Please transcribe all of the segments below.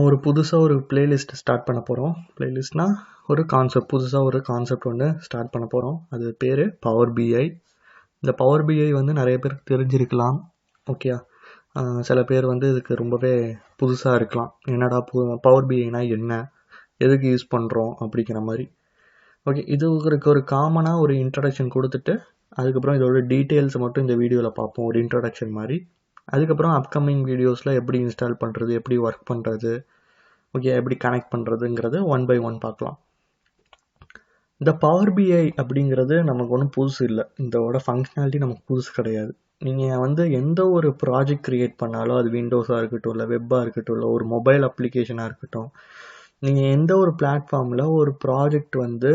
ஒரு புதுசா ஒரு பிளேலிஸ்ட் ஸ்டார்ட் பண்ண போறோம். பிளேலிஸ்ட்னா ஒரு கான்செப்ட், புதுசா ஒரு கான்செப்ட் ஒண்ணு ஸ்டார்ட் பண்ண போறோம். அது பேரு பவர் பிஐ. இந்த பவர் பிஐ வந்து நிறைய பேருக்கு தெரிஞ்சிருக்கலாம். ஓகே. சில பேர் வந்து இதுக்கு ரொம்பவே புதுசா இருக்கலாம். என்னடா பவர் பிஐனா என்ன, எதுக்கு யூஸ் பண்றோம் அப்படிங்கிற மாதிரி. ஓகே, இதுக்கு ஒரு காமனா ஒரு இன்ட்ரடக்ஷன் கொடுத்துட்டு அதுக்கப்புறம் இதோட டீட்டெயில்ஸ் மட்டும் இந்த வீடியோவில் பார்ப்போம், ஒரு இன்ட்ரடக்ஷன் மாதிரி. அதுக்கப்புறம் அப்கமிங் வீடியோஸில் எப்படி இன்ஸ்டால் பண்ணுறது, எப்படி ஒர்க் பண்ணுறது, ஓகே, எப்படி கனெக்ட் பண்ணுறதுங்கிறது ஒன் பை ஒன் பார்க்கலாம். இந்த பவர் பிஐ அப்படிங்கிறது நமக்கு ஒன்றும் புதுசு இல்லை. இதோட ஃபங்க்ஷனாலிட்டி நமக்கு புதுசு கிடையாது. நீங்கள் வந்து எந்த ஒரு ப்ராஜெக்ட் க்ரியேட் பண்ணாலும், அது விண்டோஸாக இருக்கட்டும், இல்லை வெப்பாக இருக்கட்டும், இல்லை ஒரு மொபைல் அப்ளிகேஷனாக இருக்கட்டும், நீங்கள் எந்த ஒரு பிளாட்ஃபார்மில் ஒரு ப்ராஜெக்ட் வந்து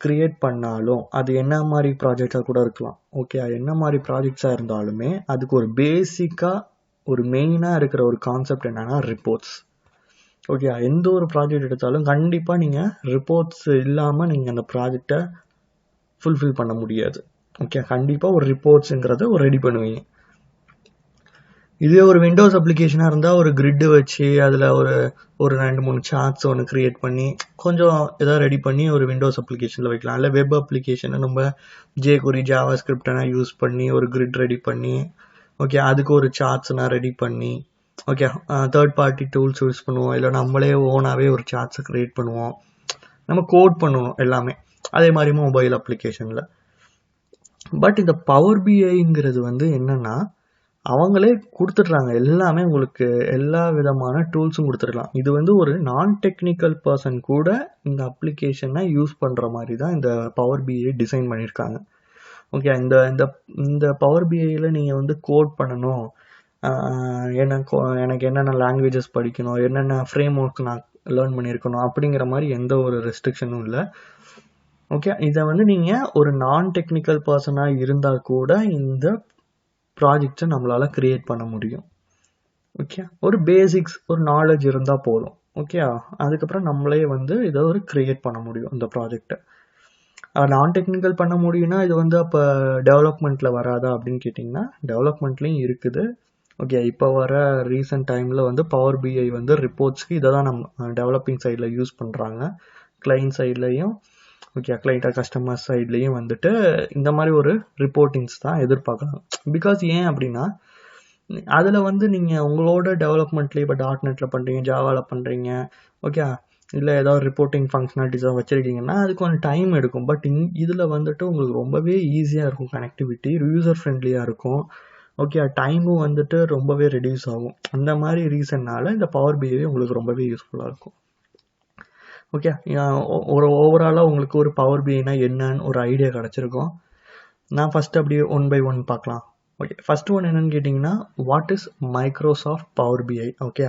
கிரியேட் பண்ணாலும், அது என்ன மாதிரி ப்ராஜெக்டாக கூட இருக்கலாம். ஓகே, என்ன மாதிரி ப்ராஜெக்ட்ஸாக இருந்தாலுமே அதுக்கு ஒரு பேசிக்காக ஒரு மெயினாக இருக்கிற ஒரு கான்செப்ட் என்னன்னா ரிப்போர்ட்ஸ். ஓகே, எந்த ஒரு ப்ராஜெக்ட் எடுத்தாலும் கண்டிப்பாக நீங்கள் ரிப்போர்ட்ஸ் இல்லாமல் நீங்கள் அந்த ப்ராஜெக்டை ஃபுல்ஃபில் பண்ண முடியாது. ஓகே, கண்டிப்பாக ஒரு ரிப்போர்ட்ஸுங்கிறத ஒரு ரெடி பண்ணுவீங்க. இதே ஒரு விண்டோஸ் அப்ளிகேஷனாக இருந்தால் ஒரு கிரிட்டு வச்சு அதில் ஒரு 2-3 சார்ட்ஸ் ஒன்று க்ரியேட் பண்ணி கொஞ்சம் எதாவது ரெடி பண்ணி ஒரு விண்டோஸ் அப்ளிகேஷனில் வைக்கலாம். இல்லை வெப் அப்ளிகேஷனை நம்ம jQuery ஜாவா ஸ்கிரிப்டெல்லாம் யூஸ் பண்ணி ஒரு கிரிட் ரெடி பண்ணி, ஓகே, அதுக்கு ஒரு சார்ட்ஸ்னால் ரெடி பண்ணி, okay, third party tools use பண்ணுவோம், இல்லை நம்மளே ஓனாகவே ஒரு சார்ட்ஸை க்ரியேட் பண்ணுவோம். நம்ம கோட் பண்ணுவோம் எல்லாமே அதே மாதிரி மொபைல் அப்ளிகேஷனில். பட் இந்த பவர் பிஐங்கிறது வந்து என்னன்னா, அவங்களே கொடுத்துட்றாங்க எல்லாமே, உங்களுக்கு எல்லா விதமான டூல்ஸும் கொடுத்துடலாம். இது வந்து ஒரு நான் டெக்னிக்கல் பர்சன் கூட இந்த அப்ளிகேஷனை யூஸ் பண்ணுற மாதிரி தான் இந்த பவர் பிஐ டிசைன் பண்ணியிருக்காங்க. ஓகே, இந்த பவர் பிஐயில் நீங்கள் வந்து கோட் பண்ணணும், எனக்கு என்னென்ன லாங்குவேஜஸ் படிக்கணும், என்னென்ன ஃப்ரேம் ஒர்க் நான் லேர்ன் பண்ணியிருக்கணும் அப்படிங்கிற மாதிரி எந்த ஒரு ரெஸ்ட்ரிக்ஷனும் இல்லை. ஓகே, இதை வந்து நீங்கள் ஒரு நான் டெக்னிக்கல் பர்சனாக இருந்தால் கூட இந்த ப்ராஜெக்ட்ஸை நம்மளால் க்ரியேட் பண்ண முடியும். ஓகே, ஒரு பேசிக்ஸ் ஒரு நாலேஜ் இருந்தால் போதும். ஓகே, அதுக்கப்புறம் நம்மளே வந்து இதை ஒரு க்ரியேட் பண்ண முடியும் இந்த ப்ராஜெக்டை. நான் டெக்னிக்கல் பண்ண முடியும்னா இது வந்து அப்போ டெவலப்மெண்ட்டில் வராதா அப்படின்னு கேட்டிங்கன்னா, டெவலப்மெண்ட்லேயும் இருக்குது. ஓகே, இப்போ வர ரீசெண்ட் டைமில் வந்து பவர் பிஐ வந்து ரிப்போர்ட்ஸ்க்கு இதை தான் நம்ம டெவலப்பிங் சைடில் யூஸ் பண்ணுறாங்க. கிளைண்ட் சைட்லேயும், ஓகே, கிளைண்ட்டாக கஸ்டமர் சைட்லேயும் வந்துட்டு இந்த மாதிரி ஒரு ரிப்போர்ட்டிங்ஸ் தான் எதிர்பார்க்குறாங்க. பிகாஸ் ஏன் அப்படின்னா, அதில் வந்து நீங்கள் உங்களோட டெவலப்மெண்ட்லேயே இப்போ .NETல பண்ணுறீங்க, ஜாவாவில் பண்ணுறீங்க, ஓகே, இல்லை ஏதாவது ரிப்போர்ட்டிங் ஃபங்க்ஷனாலிட்டிஸாக வச்சுருக்கீங்கன்னா அது கொஞ்சம் டைம் எடுக்கும். பட் இதில் வந்துட்டு உங்களுக்கு ரொம்பவே ஈஸியாக இருக்கும், கனெக்டிவிட்டி யூசர் ஃப்ரெண்ட்லியாக இருக்கும். ஓகே, டைமும் வந்துட்டு ரொம்பவே ரெடியூஸ் ஆகும். அந்த மாதிரி ரீசன்னால இந்த பவர் பிஐ உங்களுக்கு ரொம்பவே யூஸ்ஃபுல்லாக இருக்கும். ஓகே, ஒரு ஓவராலாக உங்களுக்கு ஒரு பவர் பிஐனா என்னன்னு ஒரு ஐடியா கிடச்சிருக்கும். நான் ஃபஸ்ட்டு அப்படியே ஒன் பை ஒன் பார்க்கலாம். ஓகே, ஃபஸ்ட்டு ஒன் என்னன்னு கேட்டிங்கன்னா, what is Microsoft power BI. Okay,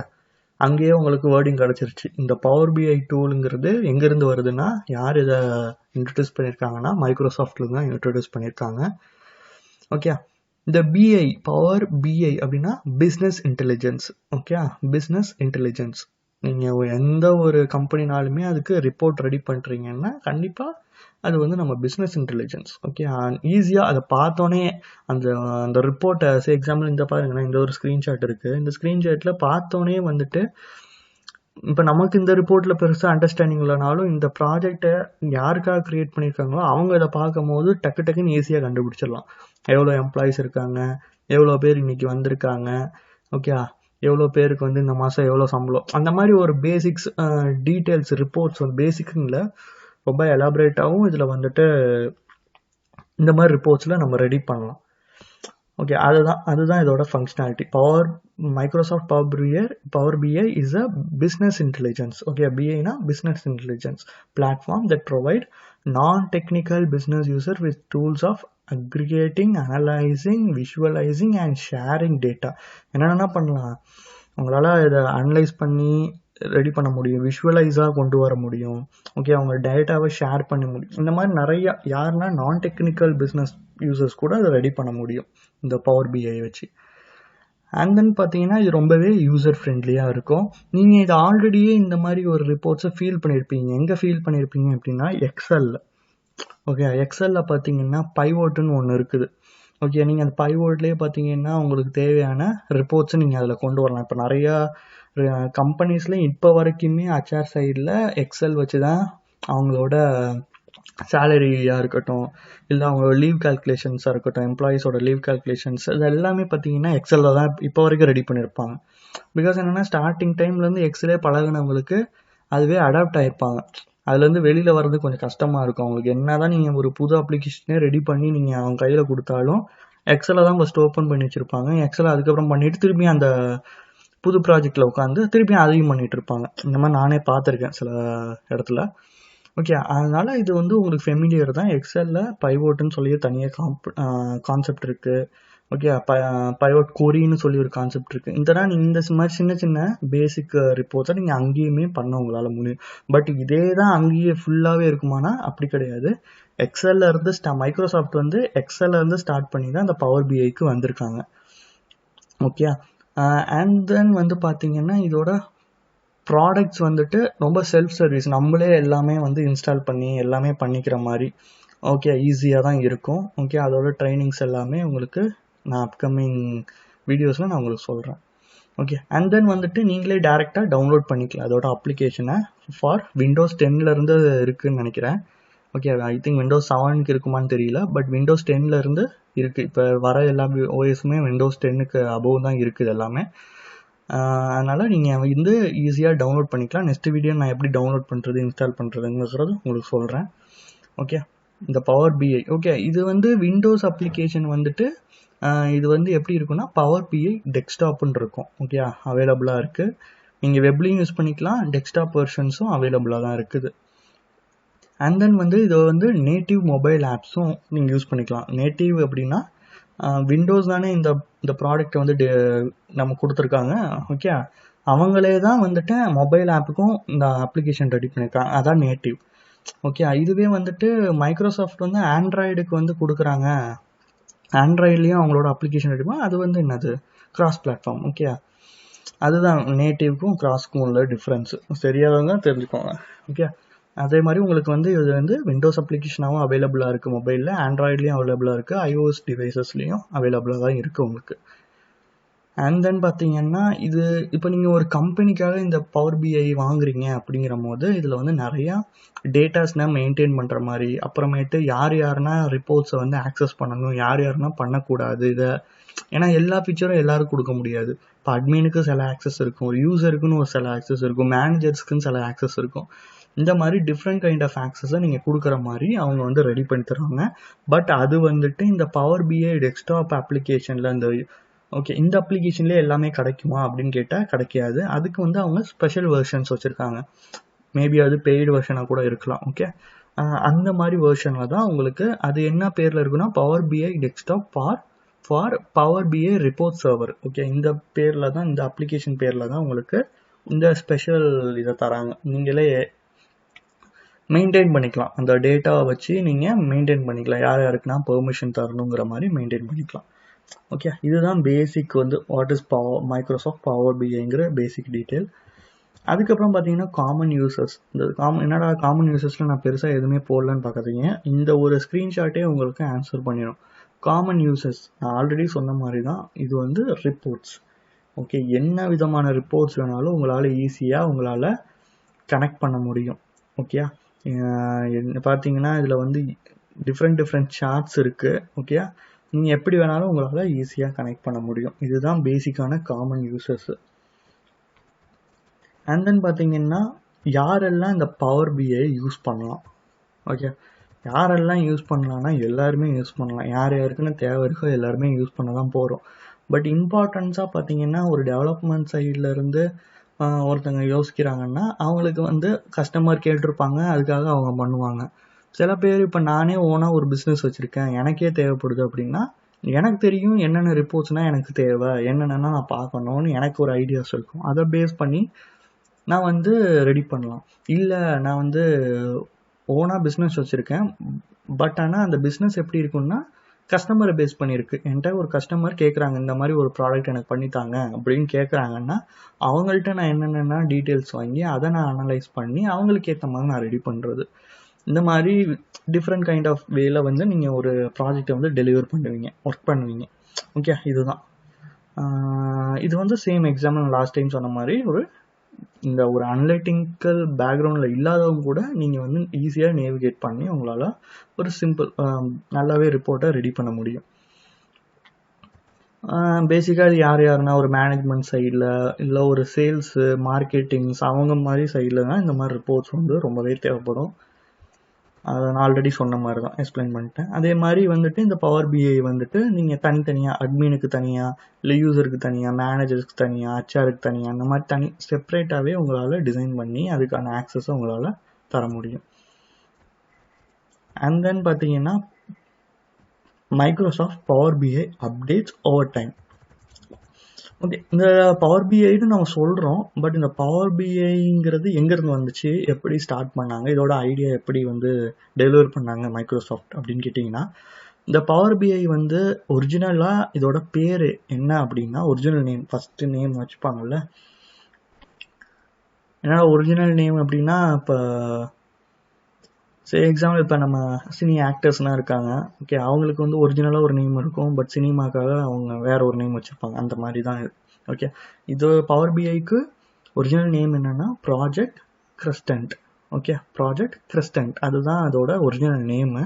அங்கேயே உங்களுக்கு வேர்டிங் கிடச்சிருச்சு. இந்த பவர் பிஐ டூலுங்கிறது எங்கேருந்து வருதுன்னா, யார் இதை இன்ட்ரடியூஸ் பண்ணியிருக்காங்கன்னா மைக்ரோசாஃப்ட்ல தான் இன்ட்ரடியூஸ் பண்ணியிருக்காங்க. ஓகே, இந்த பிஐ பவர் பிஐ அப்படின்னா business intelligence. Okay, business intelligence. நீங்கள் எந்த ஒரு கம்பெனினாலுமே அதுக்கு ரிப்போர்ட் ரெடி பண்ணுறீங்கன்னா கண்டிப்பாக அது வந்து நம்ம பிஸ்னஸ் இன்டெலிஜென்ஸ். ஓகே, ஈஸியாக அதை பார்த்தோன்னே அந்த ரிப்போர்ட்டை எக்ஸாம்பிள் இந்த பாருங்கன்னா, இந்த ஒரு ஸ்க்ரீன்ஷாட் இருக்குது. இந்த ஸ்க்ரீன்ஷாட்டில் பார்த்தோன்னே வந்துட்டு இப்போ நமக்கு இந்த ரிப்போர்ட்டில் பெருசாக அண்டர்ஸ்டாண்டிங் இல்லைனாலும் இந்த ப்ராஜெக்டை யாருக்காக க்ரியேட் பண்ணியிருக்காங்களோ அவங்க இதை பார்க்கும் போது டக்குன்னு ஈஸியாக கண்டுபிடிச்சிடலாம். எவ்வளோ எம்ப்ளாயிஸ் இருக்காங்க, எவ்வளோ பேர் இன்னைக்கு வந்திருக்காங்க, ஓகே, எவ்வளோ பேருக்கு வந்து இந்த மாதம் எவ்வளோ சம்பளம், அந்த மாதிரி ஒரு பேசிக்ஸ் டீட்டெயில்ஸ் ரிப்போர்ட்ஸ் வந்து பேசிக்குன்னு இல்லை, ரொம்ப எலாபரேட்டாகவும் இதில் வந்துட்டு இந்த மாதிரி ரிப்போர்ட்ஸில் நம்ம ரெடி பண்ணலாம். ஓகே, அதுதான் இதோட functionality. Microsoft power BI is a business intelligence. Okay, பிஐனா business intelligence platform that provide non technical business user with tools of aggregating, analysing, visualising and sharing data. என்னென்ன பண்ணலாம், உங்களால் இதை அனலைஸ் பண்ணி ரெடி பண்ண முடியும், விஷுவலைஸாக கொண்டு வர முடியும், ஓகே, அவங்க டேட்டாவை ஷேர் பண்ண முடியும். இந்த மாதிரி நிறைய யாருன்னா நான் டெக்னிக்கல் பிஸ்னஸ் யூசர்ஸ் கூட அதை ரெடி பண்ண முடியும் இந்த பவர் பிஐ வச்சு. அண்ட் தென் பார்த்தீங்கன்னா இது ரொம்பவே யூசர் ஃப்ரெண்ட்லியாக இருக்கும். நீங்கள் இது ஆல்ரெடியே இந்த மாதிரி ஒரு ரிப்போர்ட்ஸை ஃபீல் பண்ணியிருப்பீங்க. எங்கே ஃபீல் பண்ணியிருப்பீங்க அப்படின்னா எக்ஸலில். ஓகே, எக்ஸலில் பார்த்தீங்கன்னா பைவோட்டுன்னு ஒன்று இருக்குது. ஓகே, நீங்கள் அந்த பைவோட்லேயே பார்த்தீங்கன்னா உங்களுக்கு தேவையான ரிப்போர்ட்ஸை நீங்கள் அதில் கொண்டு வரலாம். இப்போ நிறையா கம்பெனிஸில் இப்போ வரைக்குமே ஹெச்ஆர் சைடில் எக்ஸல் வச்சு தான் அவங்களோட சேலரியாக இருக்கட்டும், இல்லை அவங்களோட லீவ் கால்குலேஷன்ஸாக இருக்கட்டும், எம்ப்ளாயீஸோட லீவ் கால்குலேஷன்ஸ் இது எல்லாமே பார்த்தீங்கன்னா எக்ஸலில் தான் இப்போ வரைக்கும் ரெடி பண்ணியிருப்பாங்க. பிகாஸ் என்னென்னா ஸ்டார்டிங் டைம்லேருந்து எக்ஸலே பழகினவங்களுக்கு அதுவே அடாப்ட் ஆகிருப்பாங்க. அதுலேருந்து வெளியில் வர்றது கொஞ்சம் கஷ்டமாக இருக்கும் அவங்களுக்கு. என்ன தான் நீங்கள் ஒரு புது அப்ளிகேஷனே ரெடி பண்ணி நீங்கள் அவங்க கையில் கொடுத்தாலும் எக்ஸலை தான் ஃபஸ்ட் ஓப்பன் பண்ணி வச்சுருப்பாங்க. எக்ஸலை அதுக்கப்புறம் பண்ணிவிட்டு திரும்பி அந்த புது ப்ராஜெக்டில் உட்காந்து திருப்பி அதையும் பண்ணிகிட்டு இருப்பாங்க. இந்த மாதிரி நானே பார்த்துருக்கேன் சில இடத்துல. ஓகே, அதனால் இது வந்து உங்களுக்கு ஃபெமிலியர் தான். எக்ஸலில் பைவோட்டுன்னு சொல்லி தனியாக கான்செப்ட் இருக்குது. ஓகே, பைவோட் கொரின்னு சொல்லி ஒரு கான்செப்ட் இருக்குது. நீங்கள் இந்த மாதிரி சின்ன சின்ன பேசிக் ரிப்போர்ட்ஸை நீங்கள் அங்கேயுமே பண்ண உங்களால் முடியும். பட் இதே தான் அங்கேயே ஃபுல்லாகவே இருக்குமானா அப்படி கிடையாது. எக்ஸலில் இருந்து மைக்ரோசாஃப்ட் வந்து எக்ஸலில் இருந்து ஸ்டார்ட் பண்ணி தான் அந்த பவர் பிஐக்கு வந்திருக்காங்க. ஓகே, அண்ட் தென் வந்து பார்த்தீங்கன்னா இதோட ப்ராடக்ட்ஸ் வந்துட்டு ரொம்ப செல்ஃப் சர்வீஸ், நம்மளே எல்லாமே வந்து இன்ஸ்டால் பண்ணி எல்லாமே பண்ணிக்கிற மாதிரி. ஓகே, ஈஸியாக தான் இருக்கும். ஓகே, அதோட ட்ரைனிங்ஸ் எல்லாமே உங்களுக்கு நான் அப்கமிங் வீடியோஸில் நான் உங்களுக்கு சொல்கிறேன். ஓகே, அண்ட் தென் வந்துட்டு நீங்களே டேரெக்டாக டவுன்லோட் பண்ணிக்கலாம் அதோட அப்ளிகேஷனை. ஃபார் விண்டோஸ் 10லேருந்து இருக்குதுன்னு நினைக்கிறேன். ஓகே, ஐ திங்க் விண்டோஸ் 7க்கு இருக்குமான்னு தெரியல, பட் விண்டோஸ் 10லேருந்து இருக்குது. இப்போ வர எல்லா ஓஎஸுமே விண்டோஸ் 10க்கு அபோவ் தான் இருக்குது எல்லாமே. அதனால் நீங்கள் வந்து ஈஸியாக டவுன்லோட் பண்ணிக்கலாம். நெக்ஸ்ட் வீடியோ நான் எப்படி டவுன்லோட் பண்ணுறது இன்ஸ்டால் பண்ணுறதுங்கிறது உங்களுக்கு சொல்கிறேன். ஓகே, இந்த பவர் பிஐ. ஓகே, இது வந்து விண்டோஸ் அப்ளிகேஷன் வந்துட்டு இது வந்து எப்படி இருக்குன்னா பவர் பிஐ டெஸ்க்டாப்னு இருக்கும். ஓகே, அவைலபிளாக இருக்குது. நீங்கள் வெப்லேயும் யூஸ் பண்ணிக்கலாம், டெஸ்க்டாப் வெர்ஷன்ஸும் அவைலபிளாக தான் இருக்குது. அண்ட் தென் வந்து இது வந்து நேட்டிவ் மொபைல் ஆப்ஸும் நீங்கள் யூஸ் பண்ணிக்கலாம். நேட்டிவ் அப்படின்னா விண்டோஸ் தானே இந்த ப்ராடக்டை வந்து நம்ம கொடுத்துருக்காங்க. ஓகே, அவங்களே தான் வந்துட்டு மொபைல் ஆப்புக்கும் இந்த அப்ளிகேஷன் ரெடி பண்ணியிருக்காங்க, அதான் நேட்டிவ். ஓகே, இதுவே வந்துட்டு மைக்ரோசாஃப்ட் வந்து ஆண்ட்ராய்டுக்கு வந்து கொடுக்குறாங்க, ஆண்ட்ராய்ட்லேயும் அவங்களோட அப்ளிகேஷன் ரெடி பண்ணால் அது வந்து என்னது கிராஸ் பிளாட்ஃபார்ம். ஓகே, அதுதான் நேட்டிவ்க்கும் கிராஸ்க்கும் உள்ள டிஃப்ரென்ஸு. தெரியாதவங்க தெரிஞ்சுக்கோங்க. ஓகே, அதே மாதிரி உங்களுக்கு வந்து இது வந்து விண்டோஸ் அப்ளிகேஷனாகவும் அவைலபிளாக இருக்குது, மொபைலில் ஆண்ட்ராய்ட்லேயும் அவைலபிளாக இருக்குது, ஐஓஎஸ் டிவைசஸ்லேயும் அவைலபிளாக தான் இருக்குது உங்களுக்கு. அண்ட் தென் பார்த்தீங்கன்னா இது இப்போ நீங்கள் ஒரு கம்பெனிக்காக இந்த பவர் பிஐ வாங்குறீங்க அப்படிங்கிற போது இதில் வந்து நிறையா டேட்டாஸ்னா மெயின்டைன் பண்ணுற மாதிரி, அப்புறமேட்டு யாருன்னா ரிப்போர்ட்ஸை வந்து ஆக்சஸ் பண்ணணும், யாருன்னா பண்ணக்கூடாது இதை. ஏன்னா எல்லா ஃபீச்சரும் எல்லாருக்கும் கொடுக்க முடியாது. இப்போ அட்மினுக்கு சில ஆக்சஸ் இருக்கும், ஒரு யூசருக்குன்னு ஒரு சில ஆக்சஸ் இருக்கும், மேனேஜர்ஸ்க்குன்னு சில ஆக்சஸ் இருக்கும். இந்த மாதிரி டிஃப்ரெண்ட் கைண்ட் ஆஃப் ஆக்சஸை நீங்கள் கொடுக்குற மாதிரி அவங்க வந்து ரெடி பண்ணி தருவாங்க. பட் அது வந்துட்டு இந்த பவர் பிஐ டெஸ்க்டாப் அப்ளிகேஷனில் இந்த அப்ளிகேஷன்லேயே எல்லாமே கிடைக்குமா அப்படின்னு கேட்டால் கிடைக்காது. அதுக்கு வந்து அவங்க ஸ்பெஷல் வெர்ஷன்ஸ் வச்சுருக்காங்க. மேபி அது பெய்டு வெர்ஷனாக கூட இருக்கலாம். ஓகே, அந்த மாதிரி வெர்ஷனில் தான் உங்களுக்கு அது என்ன பேரில் இருக்குன்னா Power BI Desktop for Power BI Report Server. Okay, இந்த பேரில் தான், இந்த அப்ளிகேஷன் பேரில் தான் உங்களுக்கு இந்த ஸ்பெஷல் இதை தராங்க. நீங்களே மெயின்டைன் பண்ணிக்கலாம், அந்த டேட்டாவை வச்சு நீங்கள் மெயின்டைன் பண்ணிக்கலாம், யார் யாருக்குன்னா பெர்மிஷன் தரணுங்கிற மாதிரி மெயின்டைன் பண்ணிக்கலாம். ஓகே, இதுதான் பேசிக் வந்து வாட் இஸ் மைக்ரோசாஃப்ட் பவர் பிஐங்கிற பேசிக் டீட்டெயில். அதுக்கப்புறம் பார்த்தீங்கன்னா காமன் யூசர்ஸ். இந்த என்னடா காமன் யூசர்ஸில் நான் பெருசாக எதுவுமே போடலன்னு பார்க்காதீங்க, இந்த ஒரு ஸ்க்ரீன்ஷாட்டே உங்களுக்கு ஆன்சர் பண்ணிடும். காமன் யூசர்ஸ் நான் ஆல்ரெடி சொன்ன மாதிரி தான், இது வந்து ரிப்போர்ட்ஸ். ஓகே, என்ன விதமான ரிப்போர்ட்ஸ் வேணாலும் உங்களால் ஈஸியாக உங்களால் கனெக்ட் பண்ண முடியும். ஓகே, பார்த்தீங்கன்னா இதில் வந்து டிஃப்ரெண்ட் சார்ட்ஸ் இருக்குது. ஓகே, நீங்கள் எப்படி வேணாலும் உங்களால் ஈஸியாக கனெக்ட் பண்ண முடியும். இதுதான் பேசிக்கான காமன் யூசர்ஸு. அண்ட் தென் பார்த்தீங்கன்னா யாரெல்லாம் இந்த பவர் பிஐ யூஸ் பண்ணலாம். ஓகே, யாரெல்லாம் யூஸ் பண்ணலான்னா எல்லாருமே யூஸ் பண்ணலாம். யார் யாருக்குன்னு தேவை இருக்கோ எல்லாருமே யூஸ் பண்ண தான் போகிறோம். பட் இம்பார்ட்டன்ஸாக பார்த்தீங்கன்னா ஒரு டெவலப்மெண்ட் சைட்லேருந்து ஒருத்தங்க யோசிக்கிறாங்கன்னா அவங்களுக்கு வந்து கஸ்டமர் கேட்டிருப்பாங்க, அதுக்காக அவங்க பண்ணுவாங்க. சில பேர் இப்போ நானே ஓனாக ஒரு பிஸ்னஸ் வச்சுருக்கேன், எனக்கே தேவைப்படுது அப்படின்னா எனக்கு தெரியும் என்னென்ன ரிப்போர்ட்ஸ்னால் எனக்கு தேவை, என்னென்னா நான் பார்க்கணுன்னு எனக்கு ஒரு ஐடியாஸ் இருக்கும். அதை பேஸ் பண்ணி நான் வந்து ரெடி பண்ணலாம். இல்லை நான் வந்து ஓனாக பிஸ்னஸ் வச்சுருக்கேன், பட் ஆனால் அந்த பிஸ்னஸ் எப்படி இருக்குன்னா கஸ்டமரை பேஸ் பண்ணியிருக்கு. என்கிட்ட ஒரு கஸ்டமர் கேட்குறாங்க, இந்த மாதிரி ஒரு ப்ராடக்ட் எனக்கு பண்ணித்தாங்க அப்படின்னு கேட்குறாங்கன்னா அவங்கள்ட்ட நான் என்னென்னா டீட்டெயில்ஸ் வாங்கி அதை நான் அனலைஸ் பண்ணி அவங்களுக்கு ஏற்ற மாதிரி நான் ரெடி பண்ணுறது. இந்த மாதிரி டிஃப்ரெண்ட் கைண்ட் ஆஃப் வேல வந்து நீங்கள் ஒரு ப்ராஜெக்டை வந்து டெலிவர் பண்ணுவீங்க, ஒர்க் பண்ணுவீங்க. ஓகே, இதுதான். இது வந்து சேம் எக்ஸாம்பிள் லாஸ்ட் டைம் சொன்ன மாதிரி இந்த ஒரு அனலிட்டிக்கல் பேக்ரவுண்டில் இல்லாதவங்க கூட நீங்கள் வந்து ஈஸியாக நேவிகேட் பண்ணி உங்களால் ஒரு சிம்பிள் நல்லாவே ரிப்போர்ட்டை ரெடி பண்ண முடியும். பேசிக்காக இது யாருன்னா ஒரு மேனேஜ்மெண்ட் சைடில் இல்லை ஒரு சேல்ஸு மார்க்கெட்டிங்ஸ் அவங்க மாதிரி சைடில் தான் இந்த மாதிரி ரிப்போர்ட்ஸ் வந்து ரொம்பவே தேவைப்படும். அதை நான் ஆல்ரெடி சொன்ன மாதிரி தான் எக்ஸ்பிளைன் பண்ணிட்டேன். அதே மாதிரி வந்துட்டு இந்த பவர் பிஐ வந்துட்டு நீங்கள் தனித்தனியாக அட்மினுக்கு தனியாக, இல்லை யூசருக்கு தனியாக, மேனேஜருக்கு தனியாக, ஹெச்ஆருக்கு தனியாக, அந்த மாதிரி செப்பரேட்டாகவே உங்களால் டிசைன் பண்ணி அதுக்கான ஆக்சஸை உங்களால் தர முடியும். அண்ட் தென் பார்த்தீங்கன்னா மைக்ரோசாஃப்ட் பவர் பிஐ அப்டேட்ஸ் ஓவர் டைம். ஓகே, இந்த பவர் பிஐன்னு நம்ம சொல்கிறோம், பட் இந்த பவர் பிஐங்கிறது எங்கேருந்து வந்துச்சு, எப்படி ஸ்டார்ட் பண்ணாங்க, இதோட ஐடியா எப்படி வந்து டெலிவர் பண்ணாங்க மைக்ரோசாஃப்ட் அப்படின்னு கேட்டிங்கன்னா, இந்த பவர் பிஐ வந்து ஒரிஜினலாக இதோட பேர் என்ன அப்படின்னா, ஒரிஜினல் நேம் ஃபஸ்ட்டு நேம் வச்சுப்பாங்கல்ல. ஏன்னா ஒரிஜினல் நேம் அப்படின்னா இப்போ சரி எக்ஸாம்பிள் இப்போ நம்ம சினி ஆக்டர்ஸ்லாம் இருக்காங்க. ஓகே, அவங்களுக்கு வந்து ஒரிஜினலாக ஒரு நேம் இருக்கும், பட் சினிமாக்காக அவங்க வேற ஒரு நேம் வச்சுருப்பாங்க. அந்த மாதிரி தான் இது. ஓகே, இது பவர் பிஐக்கு ஒரிஜினல் நேம் என்னென்னா ப்ராஜெக்ட் கிறிஸ்டன்ட். ஓகே, ப்ராஜெக்ட் கிறிஸ்டன்ட் அதுதான் அதோட ஒரிஜினல் நேமு.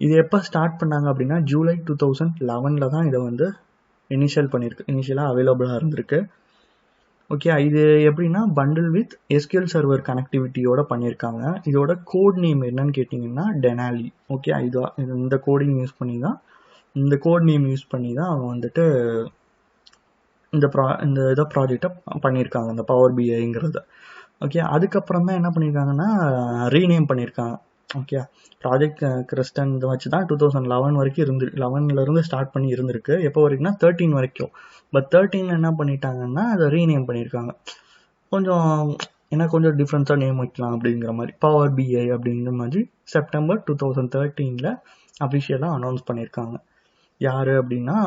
இது எப்போ ஸ்டார்ட் பண்ணாங்க அப்படின்னா ஜூலை 2011 தான் இதை வந்து இனிஷியலாக அவைலபிளாக இருந்திருக்கு. ஓகே, இது எப்படின்னா பண்டில் வித் எஸ்கியூஎல் சர்வர் கனெக்டிவிட்டியோட பண்ணியிருக்காங்க. இதோட கோட் நேம் என்னன்னு கேட்டிங்கன்னா டெனாலி. ஓகே, இந்த கோடிங் யூஸ் பண்ணி தான், இந்த கோட் நேம் யூஸ் பண்ணி தான் அவங்க வந்துட்டு இந்த இதை ப்ராஜெக்டை பண்ணியிருக்காங்க, இந்த பவர் பிஐங்கிறத. ஓகே, அதுக்கப்புறம் தான் என்ன பண்ணியிருக்காங்கன்னா ரீநேம் பண்ணியிருக்காங்க. ஓகே, ப்ராஜெக்ட் கிறிஸ்டன் இதை வச்சு தான் 2011 வரைக்கும் 11லேருந்து ஸ்டார்ட் பண்ணி இருந்திருக்கு. எப்போ வரைக்கும்னா 13 வரைக்கும். பட் 13 என்ன பண்ணிட்டாங்கன்னா அதை ரீநேம் பண்ணியிருக்காங்க. கொஞ்சம் டிஃப்ரெண்ட்டாக நேம் வைக்கலாம் அப்படிங்கிற மாதிரி பவர் பிஐ அப்படிங்கிற மாதிரி செப்டம்பர் 2013 அஃபிஷியலாக அனௌன்ஸ் பண்ணியிருக்காங்க. யார் அப்படின்னா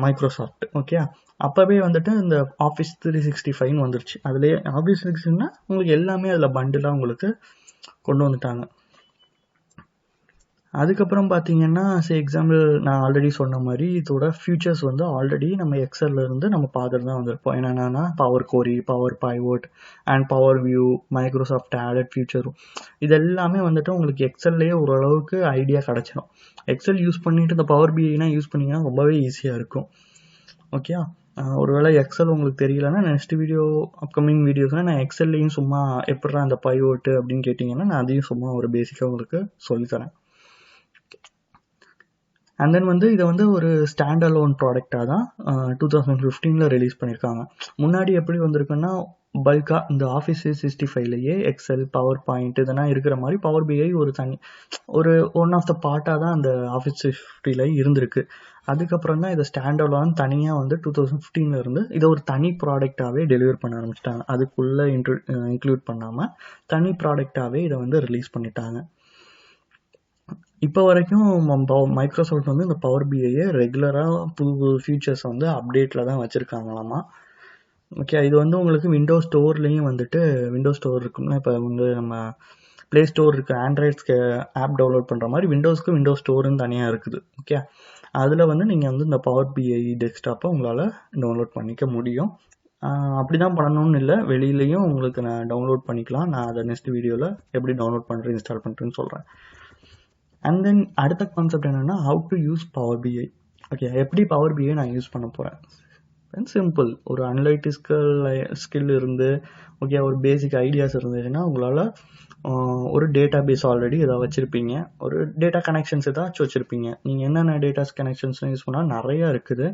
மைக்ரோசாஃப்ட். ஓகே, அப்போவே வந்துட்டு இந்த ஆஃபீஸ் 365 வந்துருச்சு. அதுலேயே ஆஃபீஸ் 365னா உங்களுக்கு எல்லாமே அதில் பண்டிலாக உங்களுக்கு கொண்டு வந்துட்டாங்க. அதுக்கப்புறம் பார்த்தீங்கன்னா எக்ஸாம்பிள் நான் ஆல்ரெடி சொன்ன மாதிரி இதோட ஃபியூச்சர்ஸ் வந்து ஆல்ரெடி நம்ம எக்ஸல்ல இருந்து நம்ம பார்த்துட்டு தான் வந்திருப்போம். என்னென்னா power query, power pivot and power view, Microsoft added ஃபியூச்சரும் இது எல்லாமே வந்துட்டு உங்களுக்கு எக்ஸல்லையே ஓரளவுக்கு ஐடியா கிடச்சிடும். எக்ஸல் யூஸ் பண்ணிட்டு இந்த பவர் பிஐனா யூஸ் பண்ணிங்கன்னா ரொம்பவே ஈஸியாக இருக்கும். ஓகே, ஒருவேளை எக்ஸல் உங்களுக்கு தெரியலன்னா நெக்ஸ்ட் வீடியோ அப்கமிங் வீடியோஸ்னால் நான் எக்ஸல்லையும் சும்மா எப்படிலாம் அந்த பைவோட்டு அப்படின்னு கேட்டிங்கன்னா நான் அதையும் சும்மா ஒரு பேசிக்காக உங்களுக்கு சொல்லித்தரேன். அண்ட் தென் வந்து இதை வந்து ஒரு ஸ்டாண்ட் அலோன் ப்ராடக்டாக தான் 2015 ரிலீஸ் பண்ணியிருக்காங்க. முன்னாடி எப்படி வந்திருக்குன்னா பல்காக இந்த ஆஃபீஸ் 365லேயே எக்ஸல், பவர் பாயிண்ட் இதெல்லாம் இருக்கிற மாதிரி பவர் பிஐ ஒரு ஒன் ஆஃப் த பார்ட்டாக தான் அந்த ஆஃபீஸ் 365 இருந்திருக்கு. அதுக்கப்புறம் தான் இதை ஸ்டாண்ட் அலோன் தனியாக வந்து 2015 இருந்து இதை ஒரு தனி ப்ராடக்டாகவே டெலிவர் பண்ண ஆரம்பிச்சிட்டாங்க. அதுக்குள்ளே இன்க்ளூட் பண்ணாமல் தனி ப்ராடக்டாகவே இதை வந்து ரிலீஸ் பண்ணிட்டாங்க. இப்போ வரைக்கும் மைக்ரோசாஃப்ட் வந்து இந்த பவர் பிஐயை ரெகுலராக புது ஃபீச்சர்ஸ் வந்து அப்டேட்டில் தான் வச்சுருக்காங்களாமா. ஓகே, இது வந்து உங்களுக்கு விண்டோஸ் ஸ்டோர்லேயும் வந்துட்டு விண்டோஸ் ஸ்டோர் இருக்கும்னா இப்போ வந்து நம்ம ப்ளே ஸ்டோர் இருக்குது, ஆண்ட்ராய்ட்ஸ்க்கு ஆப் டவுன்லோட் பண்ணுற மாதிரி விண்டோஸ்க்கு விண்டோஸ் ஸ்டோருன்னு தனியாக இருக்குது. ஓகே, அதில் வந்து நீங்கள் வந்து இந்த பவர் பிஐ டெஸ்க்டாப்பை உங்களால் டவுன்லோட் பண்ணிக்க முடியும். அப்படி தான் பண்ணணும்னு இல்லை, வெளியிலையும் உங்களுக்கு நான் டவுன்லோட் பண்ணிக்கலாம். நான் அதை நெக்ஸ்ட் வீடியோவில் எப்படி டவுன்லோட் பண்ணுறேன், இன்ஸ்டால் பண்ணுறேன்னு சொல்கிறேன். அண்ட் தென் அடுத்த கான்செப்ட் என்னென்னா how to use Power BI. Okay, எப்படி பவர் பிஐ நான் யூஸ் பண்ண போகிறேன். சிம்பிள், ஒரு அனலைட்டிக்கல் ஸ்கில் இருந்து ஓகே ஒரு பேசிக் ஐடியாஸ் இருந்துச்சுன்னா உங்களால் ஒரு டேட்டா பேஸ் ஆல்ரெடி ஏதாவது வச்சுருப்பீங்க, ஒரு டேட்டா கனெக்ஷன்ஸ் ஏதாச்சும் வச்சுருப்பீங்க. நீங்கள் என்னென்ன டேட்டாஸ் கனெக்ஷன்ஸ்லாம் யூஸ் பண்ணால் நிறையா இருக்குது.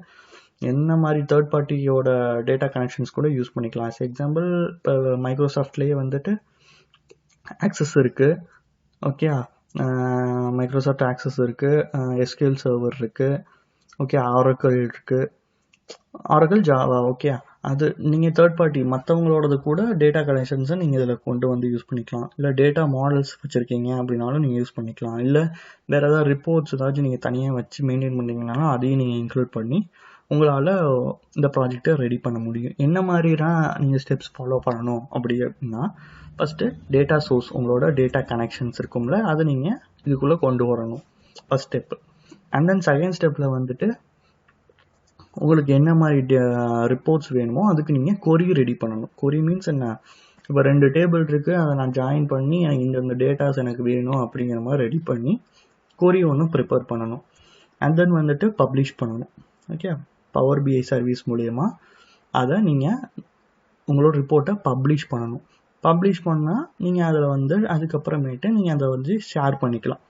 என்ன மாதிரி தேர்ட் பார்ட்டியோட டேட்டா கனெக்ஷன்ஸ் கூட யூஸ் பண்ணிக்கலாம். எக்ஸாம்பிள் இப்போ மைக்ரோசாஃப்ட்லேயே வந்துட்டு ஆக்சஸ் இருக்குது. ஓகே, மைக்ரோசாஃப்ட் ஆக்சஸ் இருக்குது, எஸ்கியூஎல் சர்வர் இருக்குது, ஓகே, ஆரக்கிள் இருக்குது, ஆரக்கிள் ஜாவா. ஓகே, அது நீங்கள் தேர்ட் பார்ட்டி மற்றவங்களோடது கூட டேட்டா கனெக்ஷன்ஸை நீங்கள் இதில் கொண்டு வந்து யூஸ் பண்ணிக்கலாம். இல்லை டேட்டா மாடல்ஸ் வச்சுருக்கீங்க அப்படின்னாலும் நீங்கள் யூஸ் பண்ணிக்கலாம். இல்லை வேறு ஏதாவது ரிப்போர்ட்ஸ் ஏதாச்சும் நீங்கள் தனியாக வச்சு மெயின்டைன் பண்ணிங்கனாலும் அதையும் நீங்கள் இன்க்ளூட் பண்ணி உங்களால் இந்த ப்ராஜெக்டை ரெடி பண்ண முடியும். என்ன மாதிரிலாம் நீங்கள் ஸ்டெப்ஸ் ஃபாலோ பண்ணணும் அப்படி அப்படின்னா, ஃபஸ்ட்டு டேட்டா சோர்ஸ், உங்களோட டேட்டா கனெக்ஷன்ஸ் இருக்கும்ல, அதை நீங்கள் இதுக்குள்ளே கொண்டு வரணும், first step. And then second ஸ்டெப்பில் வந்துட்டு உங்களுக்கு என்ன மாதிரி ரிப்போர்ட்ஸ் வேணுமோ அதுக்கு நீங்கள் கொரி ரெடி பண்ணணும். கொரி மீன்ஸ் என்ன, இப்போ 2 டேபிள் இருக்குது, அதை நான் ஜாயின் பண்ணி இந்த டேட்டாஸ் எனக்கு வேணும் அப்படிங்கிற மாதிரி ரெடி பண்ணி கொரி ஒன்று ப்ரிப்பேர் பண்ணணும். அண்ட் தென் வந்துட்டு பப்ளிஷ் பண்ணணும். ஓகே, பவர் பிஐ சர்வீஸ் மூலயமா அதை நீங்கள் உங்களோட ரிப்போர்ட்டை பப்ளிஷ் பண்ணணும். பப்ளிஷ் பண்ணால் நீங்கள் அதில் வந்து அதுக்கப்புறமேட்டு நீங்கள் அதை வந்து ஷேர் பண்ணிக்கலாம்.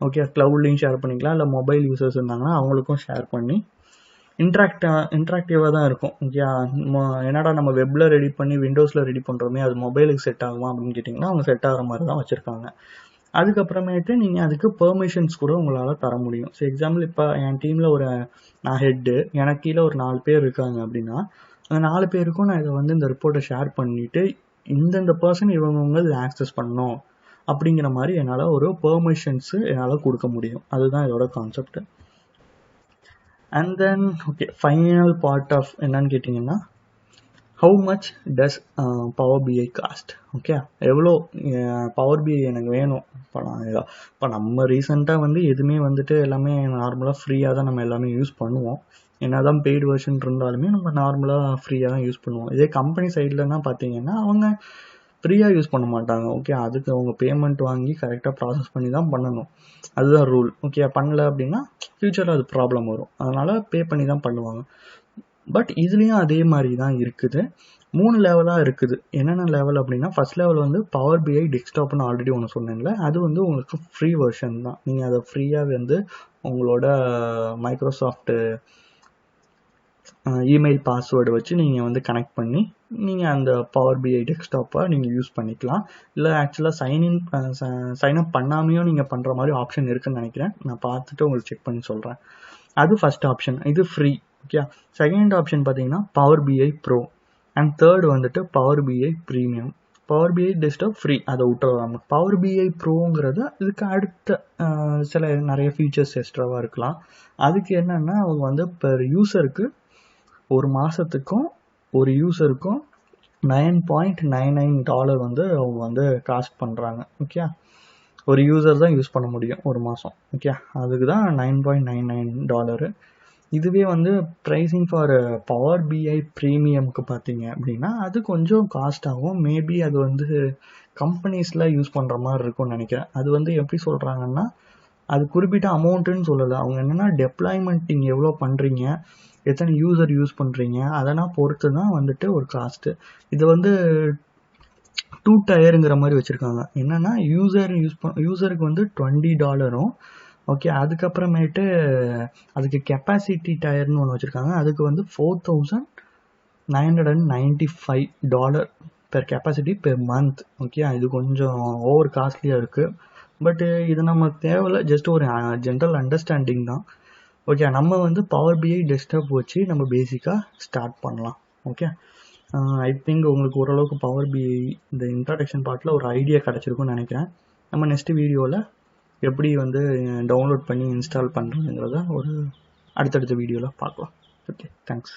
ஓகே, க்ளவுட்லேயும் ஷேர் பண்ணிக்கலாம், இல்லை மொபைல் யூசர்ஸ் இருந்தாங்கன்னா அவங்களுக்கும் ஷேர் பண்ணி இன்ட்ராக்டிவாக தான் இருக்கும். ஓகே, என்னடா நம்ம வெப்பில் ரெடி பண்ணி விண்டோஸில் ரெடி பண்ணுறோமே, அது மொபைலுக்கு செட் ஆகுமா அப்படின்னு கேட்டிங்கன்னா அவங்க செட் ஆகிற மாதிரி தான் வச்சுருக்காங்க. அதுக்கப்புறமேட்டு நீங்கள் அதுக்கு பெர்மிஷன்ஸ் கூட உங்களால் தர முடியும். ஸோ எக்ஸாம்பிள், இப்போ என் டீமில் நான் ஹெட்டு, எனக்கு கீழே ஒரு 4 பேர் இருக்காங்க அப்படின்னா, அந்த 4 பேருக்கும் நான் இதை வந்து இந்த ரிப்போர்ட்டை ஷேர் பண்ணிவிட்டு இந்த பர்சன் இவங்க இதை ஆக்சஸ் பண்ணணும் அப்படிங்கிற மாதிரி என்னால் ஒரு பெர்மிஷன்ஸு என்னால் கொடுக்க முடியும். அதுதான் இதோட concept. And then okay, final part of என்னன்னு கேட்டிங்கன்னா, how much does Power BI cost. Okay, எவ்வளோ பவர் பிஐ எனக்கு வேணும். இப்போ நம்ம ரீசெண்டாக வந்து எதுவுமே வந்துட்டு எல்லாமே நார்மலாக ஃப்ரீயாக தான் நம்ம எல்லாமே யூஸ் பண்ணுவோம். என்ன தான் பெய்டு வெர்ஷன் இருந்தாலுமே நம்ம நார்மலாக ஃப்ரீயாக தான் யூஸ் பண்ணுவோம். இதே கம்பெனி சைட்லன்னா பார்த்தீங்கன்னா அவங்க ஃப்ரீயாக யூஸ் பண்ண மாட்டாங்க. ஓகே, அதுக்கு அவங்க பேமெண்ட் வாங்கி கரெக்டாக ப்ராசஸ் பண்ணி தான் பண்ணணும். அதுதான் ரூல். ஓகே, பண்ணல அப்படின்னா ஃப்யூச்சரில் அது ப்ராப்ளம் வரும். அதனால் பே பண்ணி தான் பண்ணுவாங்க. பட் இதுலேயும் அதே மாதிரி தான் இருக்குது. 3 லெவலாக இருக்குது. என்னென்ன லெவல் அப்படின்னா, ஃபர்ஸ்ட் லெவல் வந்து பவர் பிஐ டெஸ்க்டாப்னு ஆல்ரெடி ஒன்று சொன்னேன்ல, அது வந்து உங்களுக்கு ஃப்ரீ வெர்ஷன் தான். நீங்கள் அதை ஃப்ரீயாக வந்து உங்களோட மைக்ரோசாஃப்ட் இமெயில் பாஸ்வேர்டு வச்சு நீங்கள் வந்து கனெக்ட் பண்ணி நீங்கள் அந்த பவர் பிஐ டெஸ்க்டாப்பை நீங்கள் யூஸ் பண்ணிக்கலாம். இல்லை ஆக்சுவலாக சைன்அப் பண்ணாமையும் நீங்கள் பண்ணுற மாதிரி ஆப்ஷன் இருக்குதுன்னு நினைக்கிறேன். நான் பார்த்துட்டு உங்களுக்கு செக் பண்ணி சொல்கிறேன். அது ஃபர்ஸ்ட் ஆப்ஷன், இது ஃப்ரீ. ஓகே, செகண்ட் ஆப்ஷன் பார்த்தீங்கன்னா power BI pro, and third வந்துட்டு power BI premium. Power BI desktop free, அதை விட்டுறாங்க. பவர் பிஐ ப்ரோங்கிறத இதுக்கு அடுத்த நிறைய ஃபீச்சர்ஸ் எக்ஸ்ட்ராவாக இருக்கலாம். அதுக்கு என்னென்னா அவங்க வந்து பெர் யூசருக்கு ஒரு மாதத்துக்கும் ஒரு யூசருக்கும் $9.99 வந்து அவங்க வந்து காஸ்ட் பண்ணுறாங்க. ஓகே, ஒரு யூசர் தான் யூஸ் பண்ண முடியும் ஒரு மாதம். ஓகே, அதுக்கு தான் $9.99. இதுவே வந்து ப்ரைஸிங் ஃபார் பவர் பிஐ ப்ரீமியம்க்கு பார்த்தீங்க அப்படின்னா அது கொஞ்சம் காஸ்ட் ஆகும். மேபி அது வந்து கம்பெனிஸில் யூஸ் பண்ணுற மாதிரி இருக்கும்னு நினைக்கிறேன். அது வந்து எப்படி சொல்கிறாங்கன்னா, அது குறிப்பிட்ட அமௌண்ட்டுன்னு சொல்லலை. அவங்க என்னென்னா டெப்ளாய்மெண்ட் நீங்கள் எவ்வளோ பண்ணுறீங்க, எத்தனை யூசர் யூஸ் பண்ணுறீங்க, அதெல்லாம் பொறுத்து தான் வந்துட்டு ஒரு காஸ்ட்டு. இது வந்து 2 டயருங்கிற மாதிரி வச்சுருக்காங்க. என்னென்னா யூசருக்கு வந்து $20. ஓகே, அதுக்கப்புறமேட்டு அதுக்கு கெப்பாசிட்டி டயர்னு ஒன்று வச்சுருக்காங்க. அதுக்கு வந்து $4,995 per capacity per month. Okay, இது கொஞ்சம் ஓவர் காஸ்ட்லியாக இருக்குது. பட்டு இது நம்ம தேவையில்ல, ஜஸ்ட் ஒரு ஜென்ரல் அண்டர்ஸ்டாண்டிங் தான். ஓகே, நம்ம வந்து பவர் பிஐ டெஸ்க்டாப் வச்சு நம்ம பேசிக்காக ஸ்டார்ட் பண்ணலாம். ஓகே, ஐ திங்க் உங்களுக்கு ஓரளவுக்கு பவர் பிஐ இந்த இன்ட்ரடக்ஷன் பார்ட்டில் ஒரு ஐடியா கிடச்சிருக்குன்னு நினைக்கிறேன். நம்ம நெக்ஸ்ட் வீடியோவில் எப்படி வந்து டவுன்லோட் பண்ணி இன்ஸ்டால் பண்ணுறதுங்கிறத ஒரு அடுத்தடுத்த வீடியோவில் பார்க்கலாம். Okay, thanks.